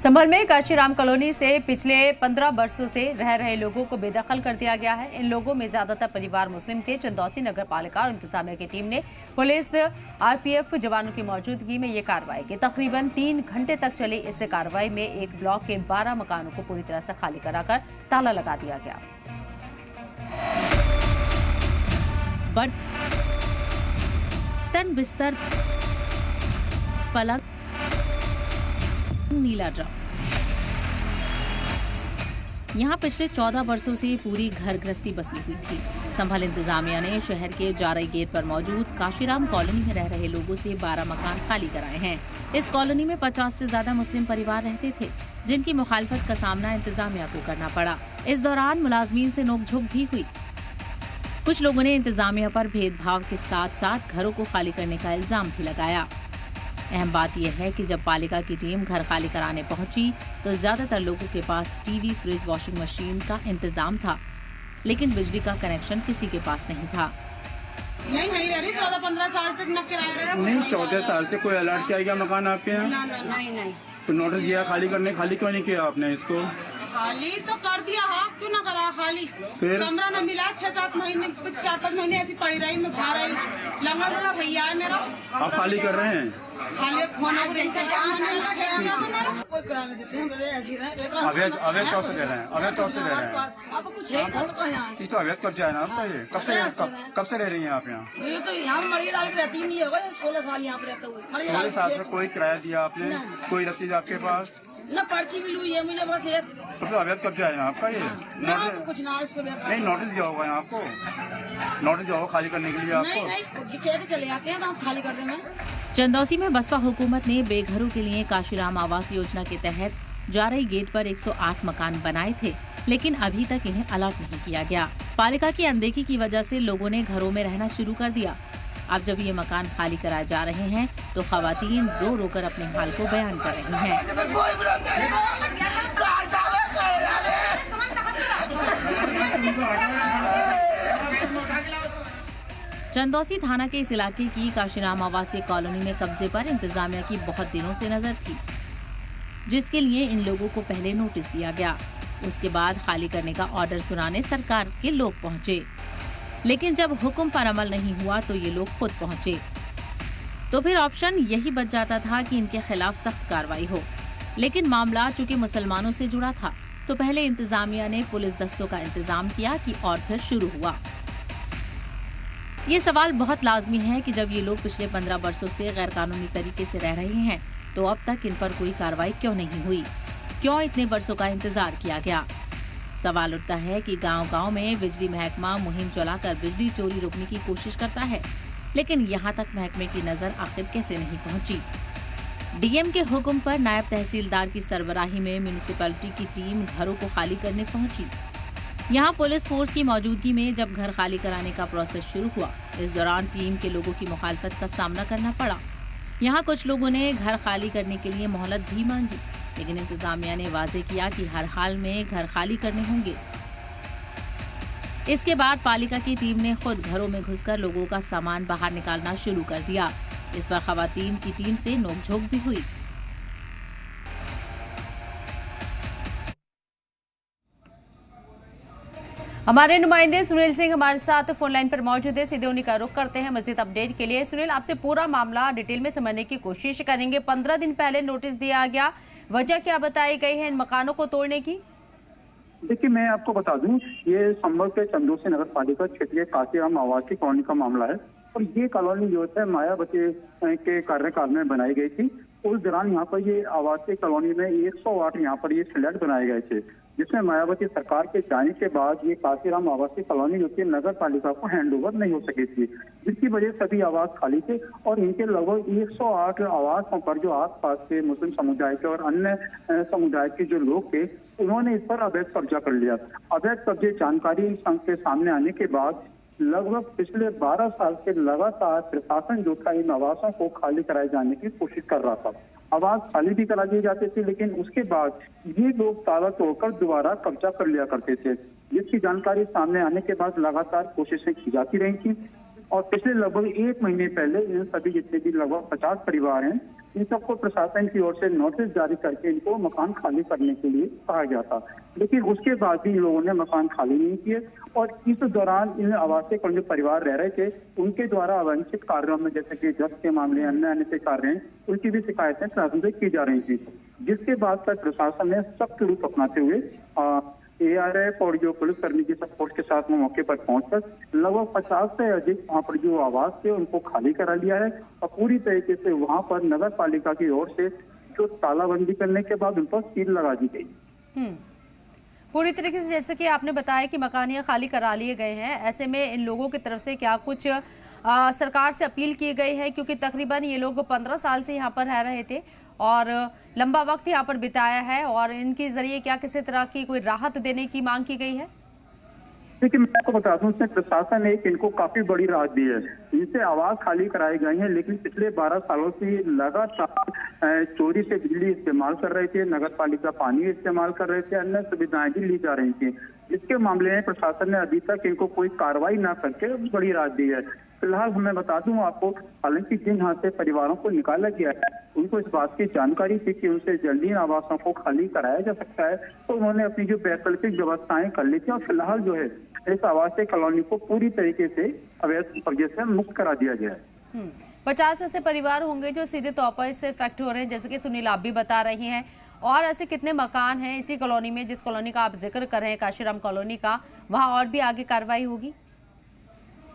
संभल में काशीराम कॉलोनी से पिछले 15 वर्षों से रह रहे लोगों को बेदखल कर दिया गया है। इन लोगों में ज्यादातर परिवार मुस्लिम थे। चंदौसी नगर पालिका और इंतजामिया की टीम ने पुलिस आरपीएफ जवानों की मौजूदगी में ये कार्रवाई की। तकरीबन 3 घंटे तक चली इस कार्रवाई में एक ब्लॉक के 12 मकानों को पूरी तरह से खाली कराकर ताला लगा दिया गया। बिस्तर, पलंग, नीला ड्रम। यहाँ पिछले 14 वर्षों से पूरी घर गृहस्थी बसी हुई थी। संभल इंतजामिया ने शहर के जारई गेट पर मौजूद काशीराम कॉलोनी में रह रहे लोगों से 12 मकान खाली कराए हैं। इस कॉलोनी में 50 से ज्यादा मुस्लिम परिवार रहते थे, जिनकी मुखालफत का सामना इंतजामिया को करना पड़ा। इस दौरान मुलाजमीन से नोकझोंक भी हुई। कुछ लोगों ने इंतजामिया पर भेदभाव के साथ साथ घरों को खाली करने का इल्जाम भी लगाया। अहम बात यह है कि जब पालिका की टीम घर खाली कराने पहुंची तो ज्यादातर लोगों के पास टीवी, फ्रिज, वॉशिंग मशीन का इंतजाम था, लेकिन बिजली का कनेक्शन किसी के पास नहीं था। नहीं रह रही 14-15 साल से न किराया। नहीं, 14 साल से कोई अलर्ट किया गया मकान आपके यहाँ? नहीं। तो नोटिस दिया खाली करने, खाली क्यों नहीं किया आपने इसको? खाली तो कर दिया, हाँ क्यों ना करा खाली। फिर कमरा न मिला, 6-7 महीने 4-5 महीने ऐसी पड़ी रही, मैं खा रही। लंगड़ा रोड़ा भैया है मेरा। आप खाली कर रहे हैं? खाली फोन कोई किराया नहीं देते हैं, ऐसी रहे। अवैध तौर से दे रहे हैं, अवैध तौर से दे रहे हैं। अब कुछ है ये तो अवैध कब्जा है ना आपका। ये कब से रह रही हैं आप यहाँ? ये तो यहाँ मरी डाल के रहती नहीं है, 16 साल यहाँ पे रहते हुए। 16 साल से कोई किराया दिया आपने? कोई रसीद आपके पास? न पर्ची भी हुई है मुझे, बस एक तो अवैध कब्जा है ना आपका। ये कुछ ना इस पे नहीं, नोटिस दिया होगा यहाँ आपको। नोटिस दिया होगा खाली करने के लिए आपको? नहीं कह के चले जाते हैं तो हम खाली कर देंगे। चंदौसी में बसपा हुकूमत ने बेघरों के लिए काशीराम आवास योजना के तहत जारई गेट पर 108 मकान बनाए थे, लेकिन अभी तक इन्हें अलर्ट नहीं किया गया। पालिका की अनदेखी की वजह से लोगों ने घरों में रहना शुरू कर दिया। अब जब ये मकान खाली कराए जा रहे हैं तो खवातीन रो रो कर अपने हाल को बयान कर रही हैं। चंदौसी थाना के इस इलाके की काशीराम आवासीय कॉलोनी में कब्जे पर इंतजामिया की बहुत दिनों से नजर थी, जिसके लिए इन लोगों को पहले नोटिस दिया गया। उसके बाद खाली करने का ऑर्डर सुनाने सरकार के लोग पहुंचे, लेकिन जब हुक्म पर अमल नहीं हुआ तो ये लोग खुद पहुंचे। तो फिर ऑप्शन यही बच जाता था कि इनके खिलाफ सख्त कार्रवाई हो, लेकिन मामला चूंकि मुसलमानों से जुड़ा था तो पहले इंतजामिया ने पुलिस दस्तों का इंतजाम किया कि और फिर शुरू हुआ। ये सवाल बहुत लाजमी है कि जब ये लोग पिछले 15 वर्षों से गैर कानूनी तरीके से रह रहे हैं तो अब तक इन पर कोई कार्रवाई क्यों नहीं हुई? क्यों इतने वर्षों का इंतजार किया गया? सवाल उठता है कि गांव-गांव में बिजली महकमा मुहिम चलाकर बिजली चोरी रोकने की कोशिश करता है, लेकिन यहां तक महकमे की नजर आखिर कैसे नहीं पहुंची? डीएम के हुक्म पर नायब तहसीलदार की सरबराही में म्यूनिसिपैलिटी की टीम घरों को खाली करने पहुंची। यहां पुलिस फोर्स की मौजूदगी में जब घर खाली कराने का प्रोसेस शुरू हुआ, इस दौरान टीम के लोगों की मुखालफत का सामना करना पड़ा। यहां कुछ लोगों ने घर खाली करने के लिए मोहलत भी मांगी, लेकिन इंतजामिया ने वाजे किया कि हर हाल में घर खाली करने होंगे। इसके बाद पालिका की टीम ने खुद घरों में घुसकर लोगों का सामान बाहर निकालना शुरू कर दिया। इस पर खवातीन की टीम से नोकझोंक भी हुई। हमारे नुमाइंदे सुनील सिंह हमारे साथ फोन लाइन पर मौजूद है, सीधे उन्हीं का रुख करते हैं मजीद अपडेट के लिए। सुनील, आपसे पूरा मामला डिटेल में समझने की कोशिश करेंगे। 15 दिन पहले नोटिस दिया गया, वजह क्या बताई गई है इन मकानों को तोड़ने की? देखिए, मैं आपको बता दूं, ये संभल के चंदौसी नगर पालिका क्षेत्रीय काशीराम आवासीय कॉलोनी का मामला है। और ये कॉलोनी जो है मायावती के कार्यकाल में बनाई गई थी। उस दौरान यहाँ पर ये आवासीय कॉलोनी में 108 यहाँ पर ये फ्लैट बनाए गए थे, जिसमें मायावती सरकार के जाने के बाद ये काशीराम आवासीय कॉलोनी जो थी नगर पालिका को हैंडओवर नहीं हो सकी थी, जिसकी वजह से सभी आवास खाली थे। और इनके लगभग 108 आवासों पर जो आसपास के मुस्लिम समुदाय के और अन्य समुदाय के जो लोग थे, उन्होंने इस पर अवैध कब्जा कर लिया। अवैध कब्जे जानकारी के सामने आने के बाद लगभग पिछले 12 साल से लगातार प्रशासन जो था इन आवासों को खाली कराए जाने की कोशिश कर रहा था। आवास खाली भी करा दिए जाते थे, लेकिन उसके बाद ये लोग ताला तोड़कर दोबारा कब्जा कर लिया करते थे, जिसकी जानकारी सामने आने के बाद लगातार कोशिशें की जाती रही थी। और पिछले लगभग 1 महीने पहले इन सभी जितने भी लगभग 50 परिवार हैं, इन सबको प्रशासन की ओर से नोटिस जारी करके इनको मकान खाली करने के लिए कहा गया था, लेकिन उसके बाद भी इन लोगों ने मकान खाली नहीं किए। और इस दौरान इन आवासीय कॉलोनी जो परिवार रह रहे थे उनके द्वारा अवांछित कार्यों में जैसे कि जब्त के मामले, अन्य अन्य से कार्य हैं, उनकी भी शिकायतें प्रशासन से की जा रही थी, जिसके बाद तक प्रशासन ने सख्त रूप अपनाते हुए ARF और जो पुलिसकर्मी की सपोर्ट के साथ वो मौके पर पहुंचकर लगभग 50 से अधिक वहां पर जो आवास थे उनको खाली करा लिया है और पूरी तरीके से वहां पर नगर पालिका की ओर से जो तालाबंदी करने के बाद उन पर सील लगा दी गई। पूरी तरीके से जैसे कि आपने बताया कि मकानियां खाली करा लिए गए हैं, ऐसे में इन लोगों की तरफ से क्या कुछ सरकार से अपील की गई है? क्योंकि तकरीबन ये लोग 15 साल से यहाँ पर रह रहे थे और लंबा वक्त यहाँ पर बिताया है, और इनके जरिए क्या किसी तरह की कोई राहत देने की मांग की गई है? देखिए, मैं आपको बता दूं, इसमें प्रशासन ने इनको काफी बड़ी राहत दी है। इनसे आवास खाली कराई गई है, लेकिन पिछले 12 सालों से लगातार चोरी से बिजली इस्तेमाल कर रहे थे, नगर पालिका पानी इस्तेमाल कर रहे थे, अन्य सुविधाएं भी ली जा रही थी। इसके मामले में प्रशासन ने अभी तक इनको कोई कार्रवाई न करके बड़ी राहत दी है। फिलहाल मैं बता दूं आपको, हालांकि जिन यहाँ से परिवारों को निकाला गया है उनको इस बात की जानकारी थी कि उनसे जल्दी आवासों को खाली कराया जा सकता है, तो उन्होंने अपनी जो वैकल्पिक व्यवस्थाएं कर ली थी और फिलहाल जो है इस आवासीय कॉलोनी को पूरी तरीके से अवैध कब्जे से मुक्त करा दिया गया है। 50 ऐसे परिवार होंगे जो सीधे तौर पर इससे इफेक्ट हो रहे हैं, जैसे कि सुनील आप भी बता रही हैं, और ऐसे कितने मकान हैं इसी कॉलोनी में, जिस कॉलोनी का आप जिक्र कर रहे हैं काशीराम कॉलोनी का, वहां और भी आगे कार्रवाई होगी?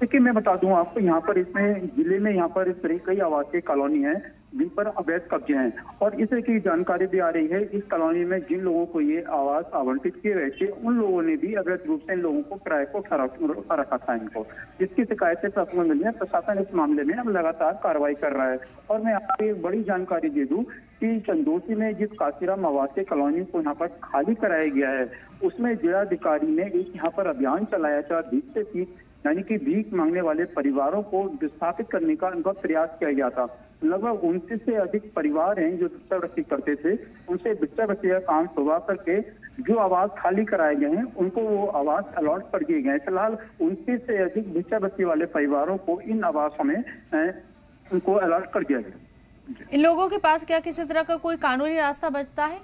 देखिए, मैं बता दूं आपको, यहाँ पर इसमें जिले में यहाँ पर इस तरह कई आवासीय कॉलोनी है जिन पर अवैध कब्जे हैं, और इस तरह की जानकारी भी आ रही है इस कॉलोनी में जिन लोगों को ये आवास आवंटित किए गए थे उन लोगों ने भी अवैध रूप से इन लोगों को किराए को उठा रखा था इनको, जिसकी शिकायतें प्रशासन मिली है। प्रशासन इस मामले में अब लगातार कार्रवाई कर रहा है। और मैं आपको एक बड़ी जानकारी दे दूं कि चंदोसी में जिस काशीराम आवासीय कॉलोनी को यहाँ पर खाली कराया गया है उसमें जिलाधिकारी ने एक यहाँ पर अभियान चलाया था, भीख से सीख यानी कि भीख मांगने वाले परिवारों को विस्थापित करने का उनका प्रयास किया गया था। लगभग 29 से अधिक परिवार हैं जो भिक्षावृत्ति करते थे, उनसे भिक्षावृत्ति का काम शुरू करके जो आवास खाली कराए गए हैं उनको वो आवास अलॉट कर दिए गए हैं। फिलहाल 29 से अधिक भिक्षावृत्ति वाले परिवारों को इन आवासों में उनको अलॉट कर दिया गया। इन लोगों के पास क्या किसी तरह का कोई कानूनी रास्ता बचता है?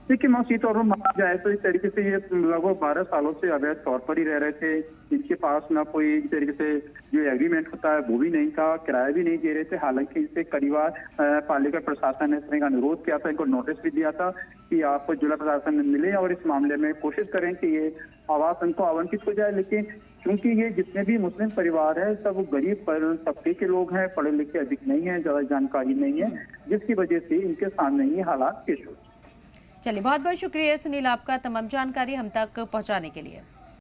देखिए, मौसी तौर पर माना जाए तो इस तरीके से ये लगभग 12 सालों से अवैध तौर पर ही रह रहे थे। इनके पास ना कोई इस तरीके से जो एग्रीमेंट होता है वो भी नहीं था, किराया भी नहीं दे रहे थे। हालांकि इससे परिवार पालिका प्रशासन ने इस तरह का अनुरोध किया था, इनको नोटिस भी दिया था कि आप जिला प्रशासन में मिले और इस मामले में कोशिश करें कि ये आवास उनको आवंटित हो जाए। लेकिन क्योंकि ये जितने भी मुस्लिम परिवार है सब गरीब तबके के लोग हैं, पढ़े लिखे अधिक नहीं है, ज्यादा जानकारी नहीं है, जिसकी वजह से इनके सामने ये हालात पेश हो। चलिए, बहुत बहुत शुक्रिया सुनील आपका तमाम जानकारी हम तक पहुंचाने के लिए।